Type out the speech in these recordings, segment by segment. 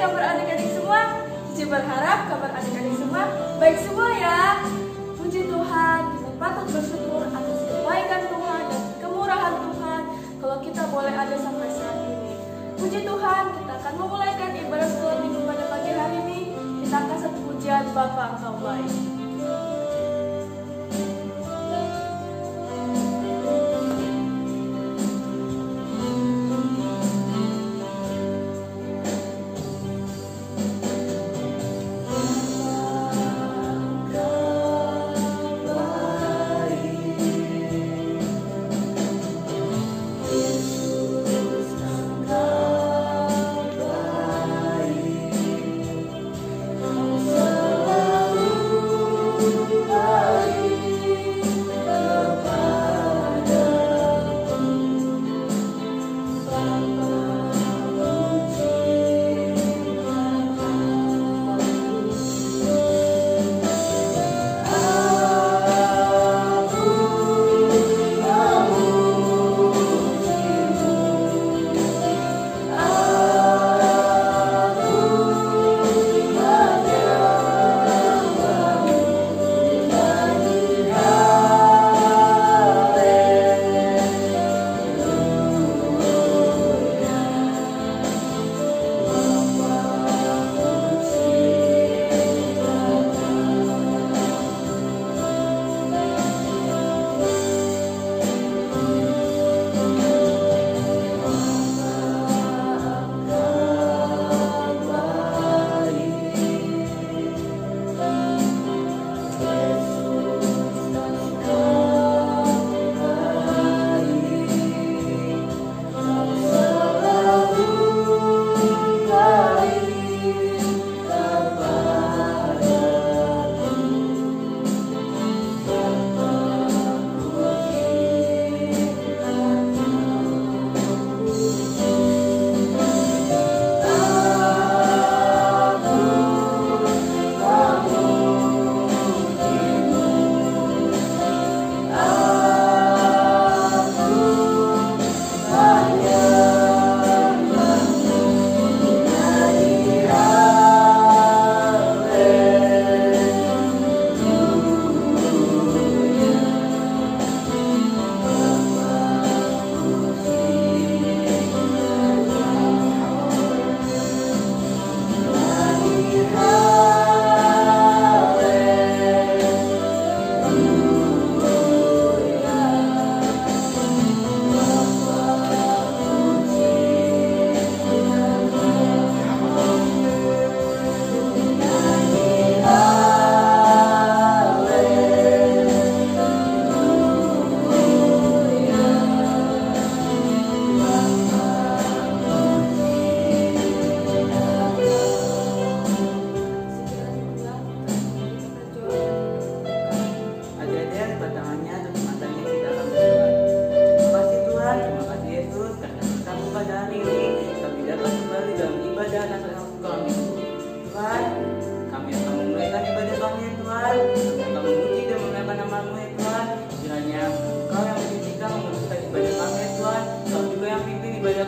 kabar adik-adik semua? Cici berharap kabar adik-adik semua baik semua ya. Puji Tuhan, kita patut bersyukur atas kebaikan Tuhan dan kemurahan Tuhan kalau kita boleh ada sampai saat ini. Puji Tuhan, kita akan memulaikan ibadah sekolah minggu pada pagi hari ini. Kita akan satu pujian Bapa Engkau baik.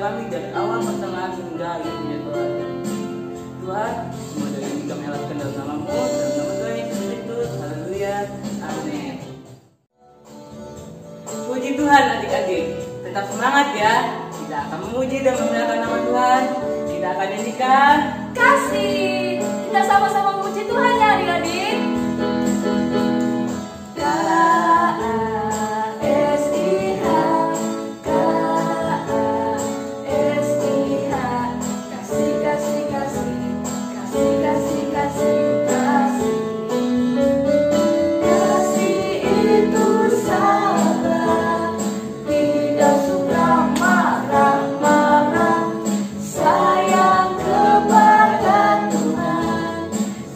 Kami dari awal pertengahan hingga akhirnya Tuhan. Tuhan, semua dari ini kami harapkan dalam nama-Mu, dalam nama Tuhan Yesus Kristus. Haleluya. Amin. Puji Tuhan adik-adik, tetap semangat ya. Kita akan memuji dan memuliakan nama Tuhan. Kita akan nyanyikan Kasih. Kita sama-sama memuji Tuhan ya adik-adik. Sayang kepada Tuhan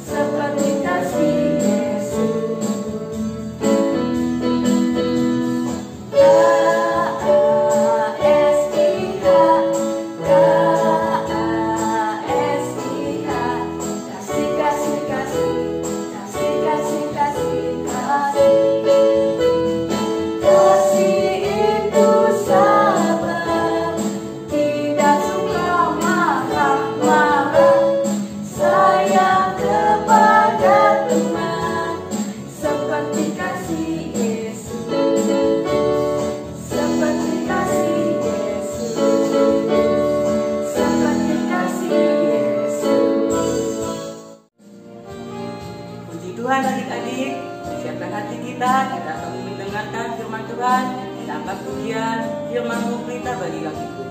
seperti kasih pujian, firman-Mu pelita bagi kakiku.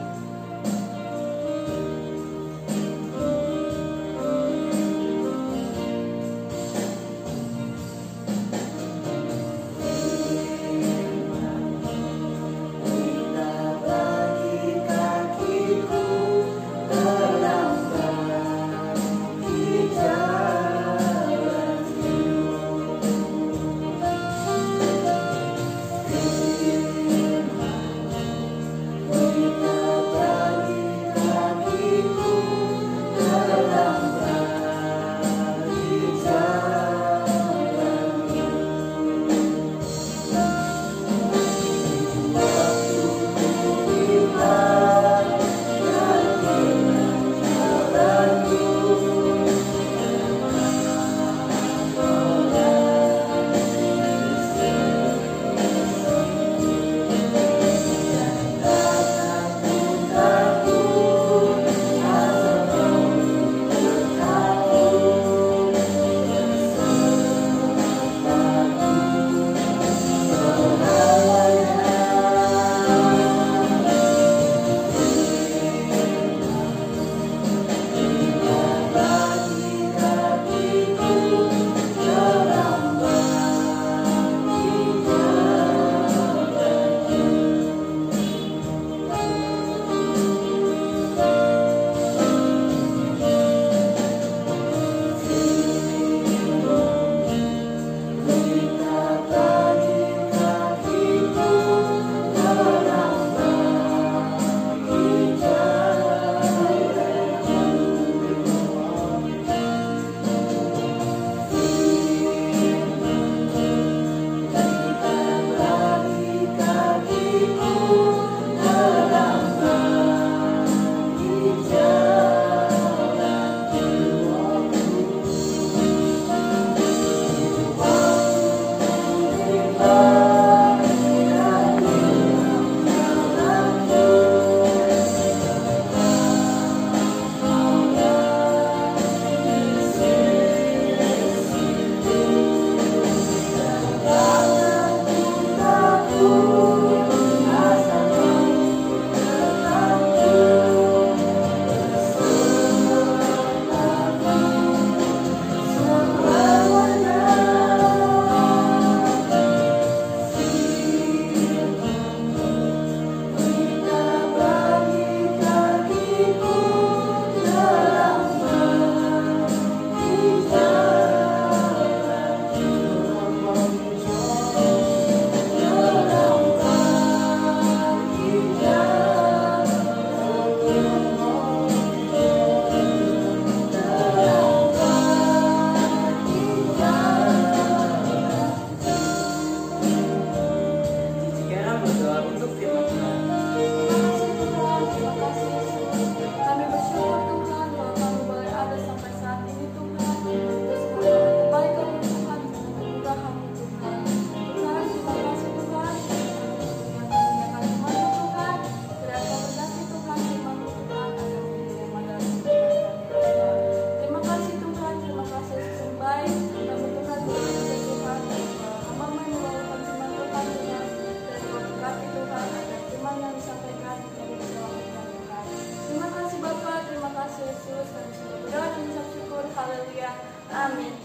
Amin.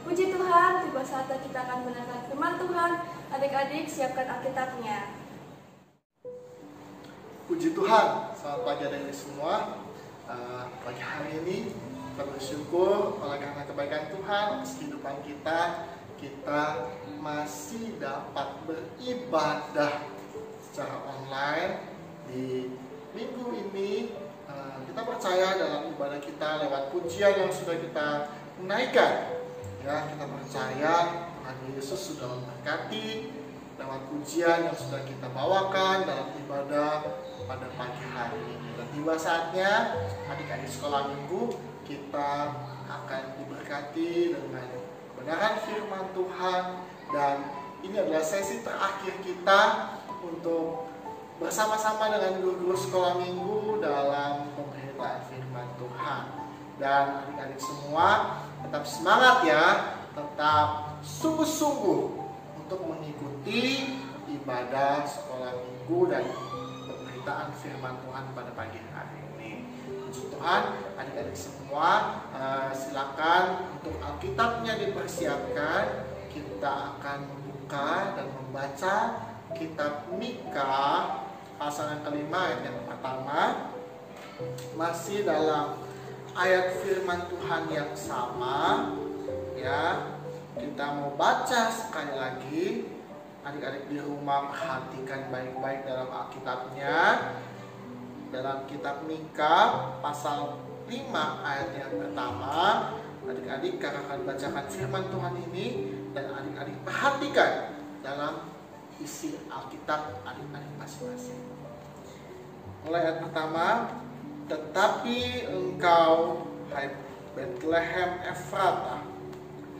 Puji Tuhan, tiba saatnya kita akan mendengar firman Tuhan. Adik-adik, siapkan Alkitabnya. Puji Tuhan, selamat pagi adik-adik semua. Pagi hari ini kita bersyukur oleh karena kebaikan Tuhan atas kehidupan kita. Kita masih dapat beribadah secara online di minggu ini. Kita percaya dalam ibadah kita lewat pujian yang sudah kita naikkan. Ya, kita percaya Tuhan Yesus sudah memberkati lewat pujian yang sudah kita bawakan dalam ibadah pada pagi hari ini. Dan tiba saatnya adik-adik sekolah minggu kita akan diberkati dengan kebenaran firman Tuhan, dan ini adalah sesi terakhir kita untuk bersama-sama dengan guru-guru sekolah minggu dalam pemberitaan firman Tuhan. Dan adik-adik semua tetap semangat ya, tetap sungguh-sungguh untuk mengikuti ibadah sekolah minggu dan pemberitaan firman Tuhan pada pagi hari ini. Puji Tuhan, adik-adik semua, silakan untuk Alkitabnya dipersiapkan. Kita akan membuka dan membaca kitab Mika pasal yang kelima ayat yang pertama. Masih dalam ayat firman Tuhan yang sama, ya. Kita mau baca sekali lagi. Adik-adik di rumah perhatikan baik-baik dalam Alkitabnya. Dalam kitab Mika pasal 5 ayat yang pertama, adik-adik kakak akan bacakan firman Tuhan ini dan adik-adik perhatikan dalam isi Alkitab adik-adik masing-masing. Mulai ayat pertama, tetapi engkau, hai Bethlehem Efratah,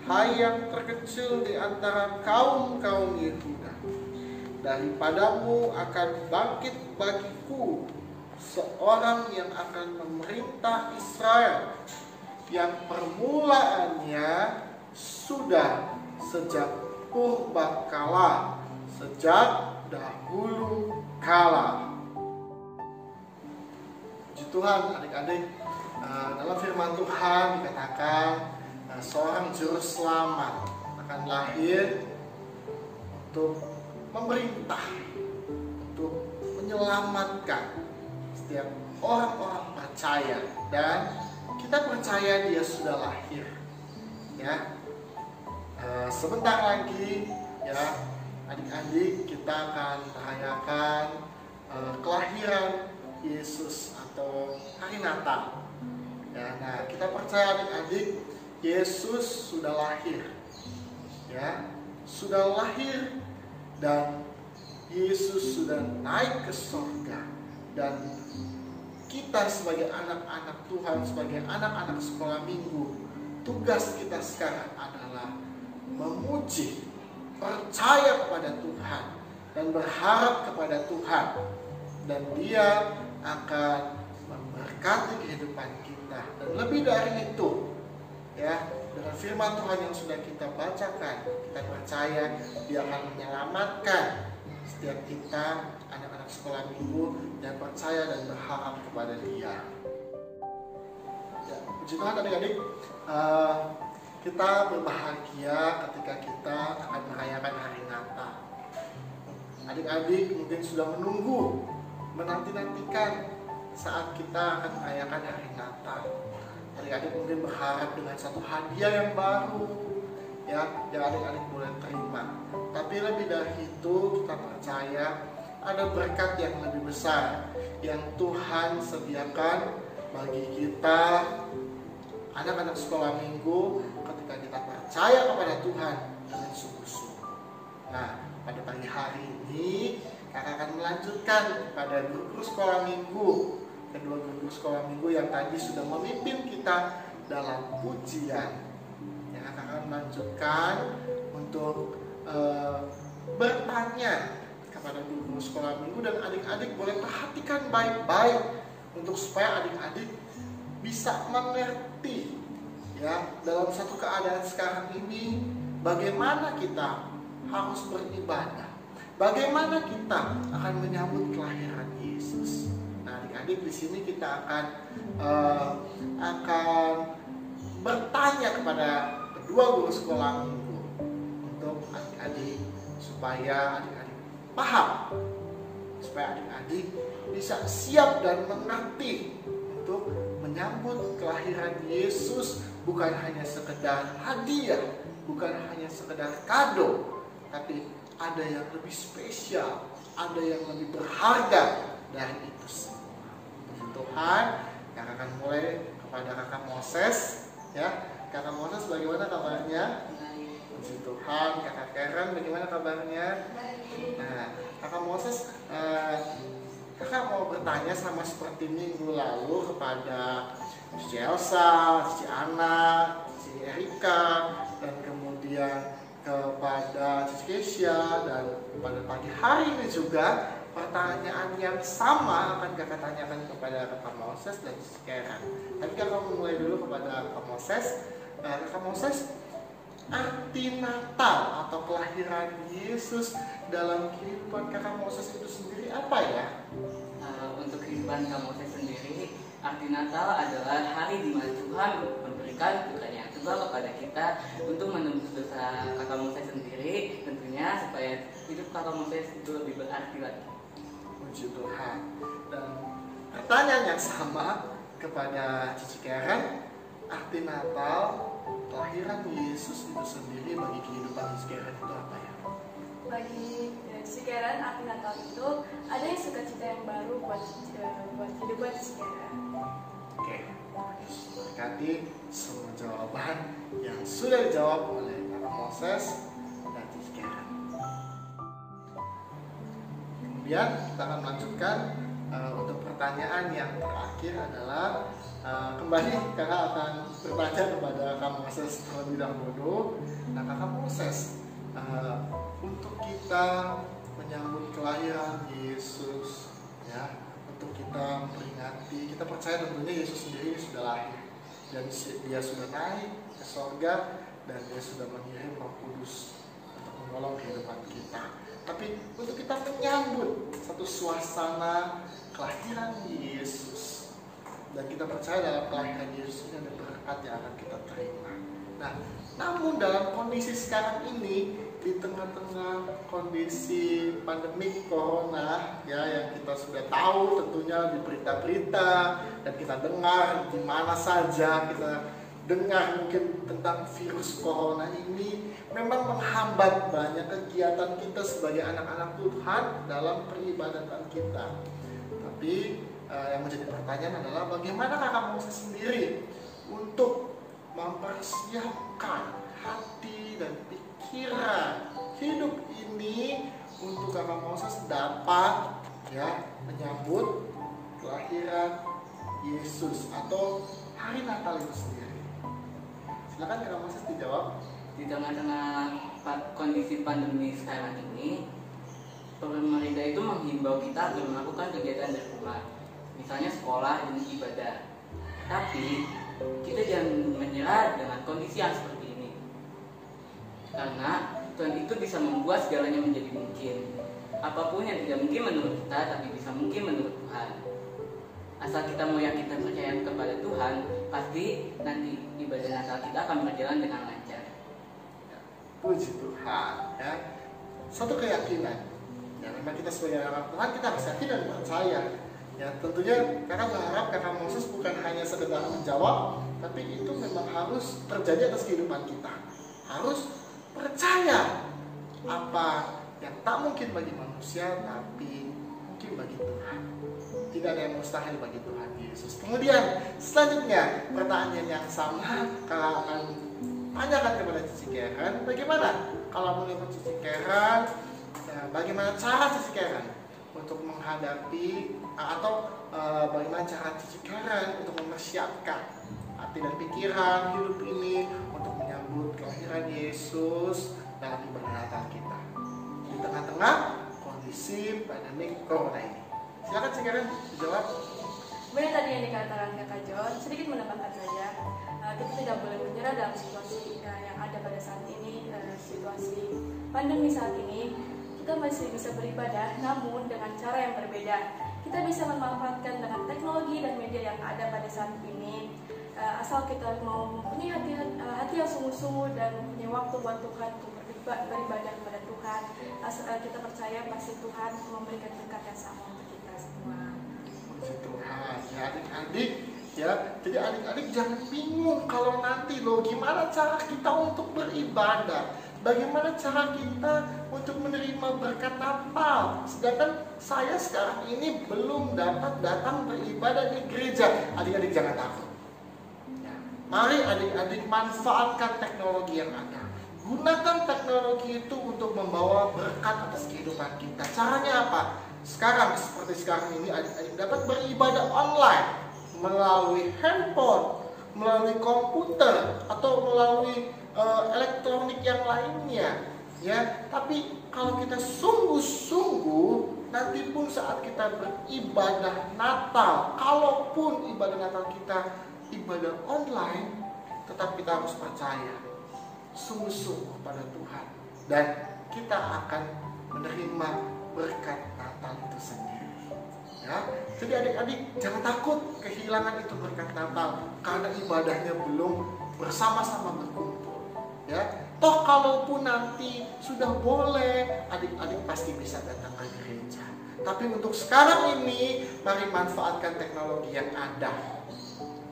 hai yang terkecil di antara kaum-kaum Yehuda, daripadamu akan bangkit bagiku seorang yang akan memerintah Israel, yang permulaannya sudah sejak purbakala, sejak dahulu kala. Puji Tuhan, adik-adik, dalam firman Tuhan dikatakan seorang juru selamat akan lahir untuk memerintah, untuk menyelamatkan setiap orang-orang percaya, dan kita percaya dia sudah lahir. Ya, sebentar lagi, ya adik-adik, kita akan merayakan kelahiran Yesus atau hari Natal. Ya, nah kita percaya adik-adik, Yesus sudah lahir, ya, sudah lahir, dan Yesus sudah naik ke surga. Dan kita sebagai anak-anak Tuhan, sebagai anak-anak sekolah minggu, tugas kita sekarang adalah memuji, percaya kepada Tuhan, dan berharap kepada Tuhan. Dan Dia akan memberkati kehidupan kita. Dan lebih dari itu, ya, dengan firman Tuhan yang sudah kita bacakan, kita percaya Dia akan menyelamatkan setiap kita anak-anak sekolah minggu yang percaya dan berharap kepada Dia. Ya, puji Tuhan adik-adik, kita berbahagia ketika kita akan merayakan hari Natal. Adik-adik mungkin sudah menunggu, menanti-nantikan saat kita akan merayakan hari Natal. Adik-adik mungkin berharap dengan satu hadiah yang baru, ya, yang adik-adik boleh terima. Tapi lebih dari itu, kita percaya ada berkat yang lebih besar yang Tuhan sediakan bagi kita anak-anak sekolah minggu ketika kita percaya kepada Tuhan dengan sungguh-sungguh. Nah, pada pagi hari ini kakak akan melanjutkan pada guru sekolah minggu, kedua guru sekolah minggu yang tadi sudah memimpin kita dalam pujian. Ya, kakak akan melanjutkan untuk bertanya kepada guru sekolah minggu, dan adik-adik boleh perhatikan baik-baik untuk supaya adik-adik bisa mengerti, ya, dalam satu keadaan sekarang ini bagaimana kita harus beribadah, bagaimana kita akan menyambut kelahiran Yesus. Nah, adik-adik, di sini kita akan bertanya kepada kedua guru sekolah minggu untuk adik-adik supaya adik-adik paham, supaya adik-adik bisa siap dan mengerti untuk menyambut kelahiran Yesus, bukan hanya sekedar hadiah, bukan hanya sekedar kado, tapi ada yang lebih spesial, ada yang lebih berharga dari itu semua. Puji Tuhan, kakak akan mulai kepada kakak Moses, ya. Kakak Moses, bagaimana kabarnya? Puji Tuhan. Kakak Karen, bagaimana kabarnya? Nah, kakak Moses, kakak mau bertanya sama seperti minggu lalu kepada Cici Elsa, Cici Ana, Cici Erika, dan kemudian kepada Cici Kesia, dan pada pagi hari ini juga pertanyaan yang sama akan kakak tanyakan kepada kakak Moses dan Cici Karen. Tapi kakak mulai dulu kepada kakak Moses. Kakak Moses, arti Natal atau kelahiran Yesus dalam kehidupan kakak Moses itu sendiri apa ya? Untuk kehidupan Kak Moses sendiri, arti Natal adalah hari di mana Tuhan memberikan Tuhan yang tunggal kepada kita untuk menembus dosa Kakak Moses sendiri, tentunya supaya hidup Kakak Moses itu lebih berarti lagi. Puji Tuhan. Dan pertanyaan yang sama kepada Cici Karen, arti Natal, kelahiran Yesus itu sendiri bagi kehidupan Cici Karen itu apa ya? Bagi Cici Karen, arti Natal itu ada yang sukacita yang baru buat hidup Cici Karen. Oke, berkati semua jawaban yang sudah dijawab oleh Kakak Moses dan Cici Karen. Kemudian kita akan melanjutkan untuk pertanyaan yang terakhir adalah kembali kakak akan bertanya kepada Kakak Moses terlebih dahulu. Nah, Kakak Moses, untuk kita menyambut kelahiran Yesus, ya, untuk kita memperingati, kita percaya tentunya Yesus sendiri sudah lahir dan dia sudah naik ke surga dan dia sudah mengirim Roh Kudus untuk menolong kehidupan kita. Tapi untuk kita menyambut satu suasana kelahiran Yesus, dan kita percaya dalam kelahiran Yesus ini ada berkat yang akan kita terima. Nah, namun dalam kondisi sekarang ini, di tengah-tengah kondisi pandemi corona, ya, yang kita sudah tahu tentunya di berita-berita dan kita dengar di mana saja kita dengar mungkin tentang virus corona ini, memang menghambat banyak kegiatan kita sebagai anak-anak Tuhan dalam peribadatan kita. Tapi yang menjadi pertanyaan adalah bagaimana Kakak Moses sendiri untuk mempersiapkan hati dan pikiran hidup ini untuk Kakak Moses dapat, ya, menyambut kelahiran Yesus atau hari Natal itu sendiri. Silakan Kakak Moses dijawab. Di tengah-tengah kondisi pandemi sekarang ini, pemerintah itu menghimbau kita agar melakukan kegiatan dari rumah, misalnya sekolah dan ibadah. Tapi kita jangan menyerah dengan kondisi yang seperti ini, karena Tuhan itu bisa membuat segalanya menjadi mungkin. Apapun yang tidak mungkin menurut kita, tapi bisa mungkin menurut Tuhan. Asal kita mau yakin dan percaya kepada Tuhan, pasti nanti ibadah Natal kita akan berjalan dengan lancar. Puji Tuhan, ya. Satu keyakinan. Ya, memang kita sebagai anak Tuhan kita harus yakin dan percaya. Ya, tentunya kakak berharap Kakak Moses bukan hanya sekedar menjawab, tapi itu memang harus terjadi atas kehidupan kita. Harus percaya apa yang tak mungkin bagi manusia, tapi mungkin bagi Tuhan. Tidak ada yang mustahil bagi Tuhan Yesus. Kemudian selanjutnya pertanyaan yang sama kakak akan tanyakan kepada Cici Karen, bagaimana kalau menurut Cici Karen, bagaimana cara Cici Karen untuk menghadapi atau bagaimana cara Cici Karen untuk mempersiapkan hati dan pikiran hidup ini untuk menyambut kelahiran Yesus dalam ibadah Natal kita di tengah-tengah kondisi pandemi corona ini. Silakan Cici Karen dijawab. Sebenarnya tadi yang dikatakan Kakak John, sedikit menambahkan saja, kita tidak boleh menyerah dalam situasi yang ada pada saat ini, situasi pandemi saat ini. Kita masih bisa beribadah, namun dengan cara yang berbeda. Kita bisa memanfaatkan dengan teknologi dan media yang ada pada saat ini, asal kita mau mempunyai hati yang sungguh-sungguh dan mempunyai waktu buat Tuhan untuk beribadah kepada Tuhan. Asal kita percaya pasti Tuhan memberikan berkat yang sama untuk kita semua. Puji Tuhan, ya adik-adik, ya, jadi adik-adik jangan bingung kalau nanti loh gimana cara kita untuk beribadah, bagaimana cara kita untuk menerima berkat Natal, sedangkan saya sekarang ini belum dapat datang beribadah di gereja. Adik-adik jangan takut, ya, mari adik-adik manfaatkan teknologi yang ada. Gunakan teknologi itu untuk membawa berkat atas kehidupan kita. Caranya apa? Sekarang, seperti sekarang ini, adik-adik dapat beribadah online melalui handphone, melalui komputer, atau melalui elektronik yang lainnya, ya. Tapi kalau kita sungguh-sungguh, nanti pun saat kita beribadah Natal, kalaupun ibadah Natal kita ibadah online, tetap kita harus percaya sungguh-sungguh pada Tuhan, dan kita akan menerima berkat Natal itu sendiri. Ya, jadi adik-adik jangan takut kehilangan itu berkat Natal karena ibadahnya belum bersama-sama berkumpul. Ya, toh kalaupun nanti sudah boleh, adik-adik pasti bisa datang ke gereja. Tapi untuk sekarang ini, mari manfaatkan teknologi yang ada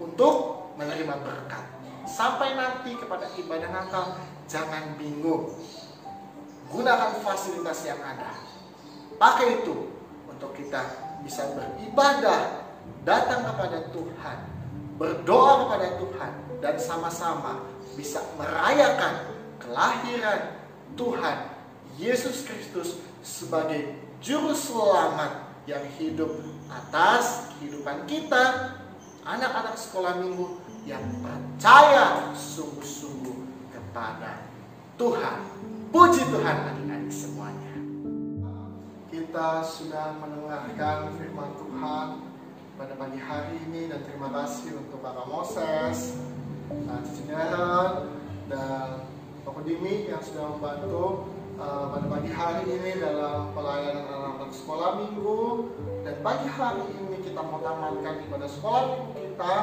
untuk menerima berkat. Sampai nanti kepada ibadah Natal, jangan bingung. Gunakan fasilitas yang ada. Pakai itu untuk kita bisa beribadah, datang kepada Tuhan, berdoa kepada Tuhan, dan sama-sama bisa merayakan kelahiran Tuhan Yesus Kristus sebagai Juru Selamat yang hidup atas kehidupan kita, anak-anak sekolah minggu yang percaya sungguh-sungguh kepada Tuhan. Puji Tuhan adik-adik semuanya. Kita sudah mendengarkan firman Tuhan pada pagi hari ini, dan terima kasih untuk Kakak Moses, Cici Neren, dan Pak Dimi yang sudah membantu pada pagi hari ini dalam pelayanan anak-anak sekolah minggu. Dan pagi hari ini kita mau tamatkan ibadah sekolah minggu kita.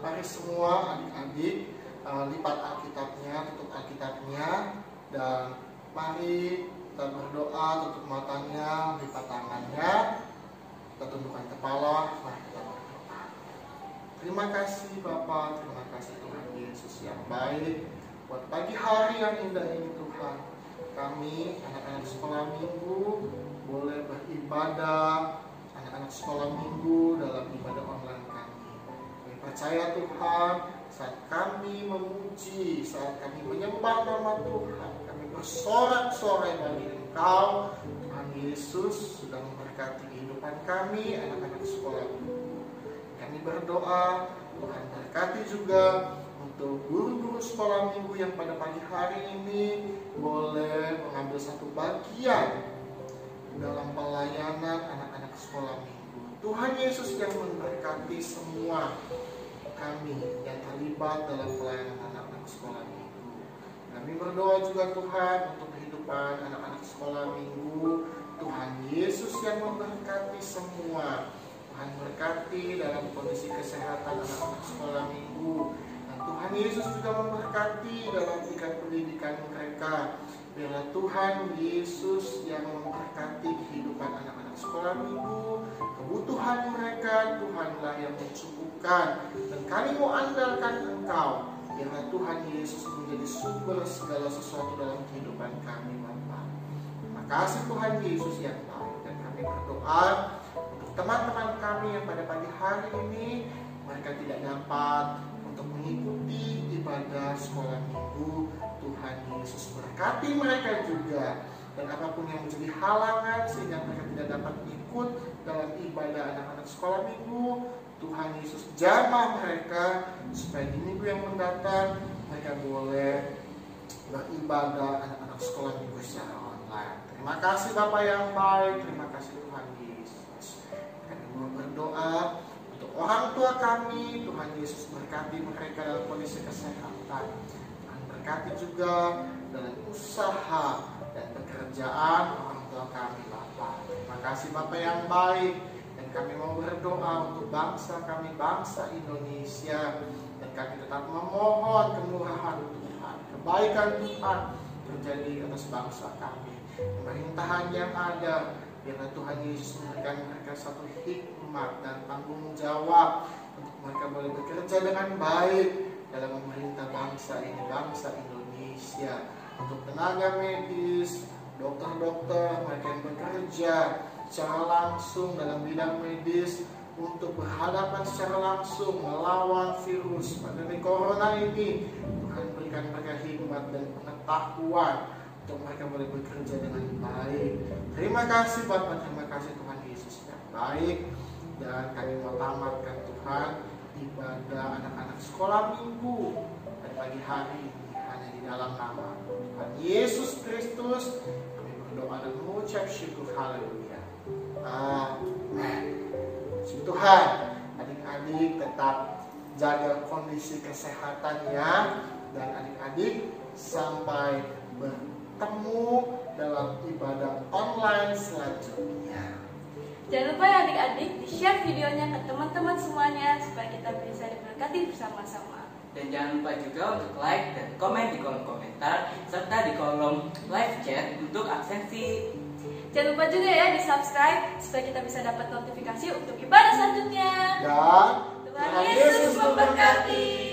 Mari semua adik-adik lipat Alkitabnya, tutup Alkitabnya, dan mari kita berdoa, tutup matanya, lipat tangannya, kita tundukkan kepala, mari kita berdoa. Terima kasih Bapa, terima kasih Tuhan Yesus yang baik buat pagi hari yang indah ini Tuhan. Kami anak-anak sekolah minggu boleh beribadah, anak-anak sekolah minggu dalam ibadah online kami. Kami percaya Tuhan, saat kami memuji, saat kami menyembah nama Tuhan, kami bersorak-sorai bagi Engkau, Tuhan Yesus sudah memberkati kehidupan kami, anak-anak sekolah minggu. Kami berdoa, Tuhan berkati juga untuk guru-guru sekolah minggu yang pada pagi hari ini boleh mengambil satu bagian dalam pelayanan anak-anak sekolah minggu. Tuhan Yesus yang memberkati semua kami yang terlibat dalam pelayanan anak-anak sekolah minggu. Kami berdoa juga Tuhan untuk kehidupan anak-anak sekolah minggu. Tuhan Yesus yang memberkati semua. Tuhan berkati dalam kondisi kesehatan anak-anak sekolah minggu. Tuhan Yesus juga memberkati dalam tingkat pendidikan mereka. Biarlah Tuhan Yesus yang memberkati kehidupan anak-anak sekolah minggu. Kebutuhan mereka Tuhanlah yang mencukupkan. Dan kami mau andalkan Engkau. Biarlah Tuhan Yesus menjadi sumber segala sesuatu dalam kehidupan kami Bapa. Terima kasih Tuhan Yesus yang baik. Dan kami berdoa untuk teman-teman kami yang pada pagi hari ini mereka tidak dapat untuk mengikuti ibadah sekolah minggu. Tuhan Yesus berkati mereka juga, dan apapun yang menjadi halangan sehingga mereka tidak dapat ikut dalam ibadah anak-anak sekolah minggu, Tuhan Yesus jamah mereka supaya di minggu yang mendatang mereka boleh beribadah anak-anak sekolah minggu secara online. Terima kasih Bapa yang baik, terima kasih Tuhan Yesus. Kami mau berdoa untuk orang tua kami, Tuhan Yesus berkati mereka dalam kondisi kesehatan. Tuhan berkati juga dalam usaha dan pekerjaan orang tua kami Bapa. Terima kasih Bapa yang baik, dan kami mau berdoa untuk bangsa kami, bangsa Indonesia, dan kami tetap memohon kemurahan Tuhan, kebaikan Tuhan terjadi atas bangsa kami. Pemerintahan yang ada, biarlah Tuhan Yesus memberikan mereka satu hikmat dan tanggung jawab untuk mereka boleh bekerja dengan baik dalam memerintah bangsa ini, bangsa Indonesia. Untuk tenaga medis, dokter-dokter, mereka yang bekerja secara langsung dalam bidang medis untuk berhadapan secara langsung melawan virus pandemi corona ini, Tuhan berikan mereka hikmat dan pengetahuan untuk mereka boleh bekerja dengan baik. Terima kasih Bapak, terima kasih Tuhan Yesus yang baik. Dan kami mau tamatkan Tuhan ibadah anak-anak sekolah minggu pada pagi hari ini hanya di dalam nama Tuhan Yesus Kristus. Kami berdoa dan mengucap syukur, haleluya. Amin. Tuhan, adik-adik tetap jaga kondisi kesehatannya, dan adik-adik sampai bertemu dalam ibadah online selanjutnya. Jangan lupa ya adik-adik di-share videonya ke teman-teman semuanya supaya kita bisa diberkati bersama-sama. Dan jangan lupa juga untuk like dan komen di kolom komentar serta di kolom live chat untuk absensi. Jangan lupa juga ya di-subscribe supaya kita bisa dapat notifikasi untuk ibadah selanjutnya. Dan Tuhan Yesus memberkati.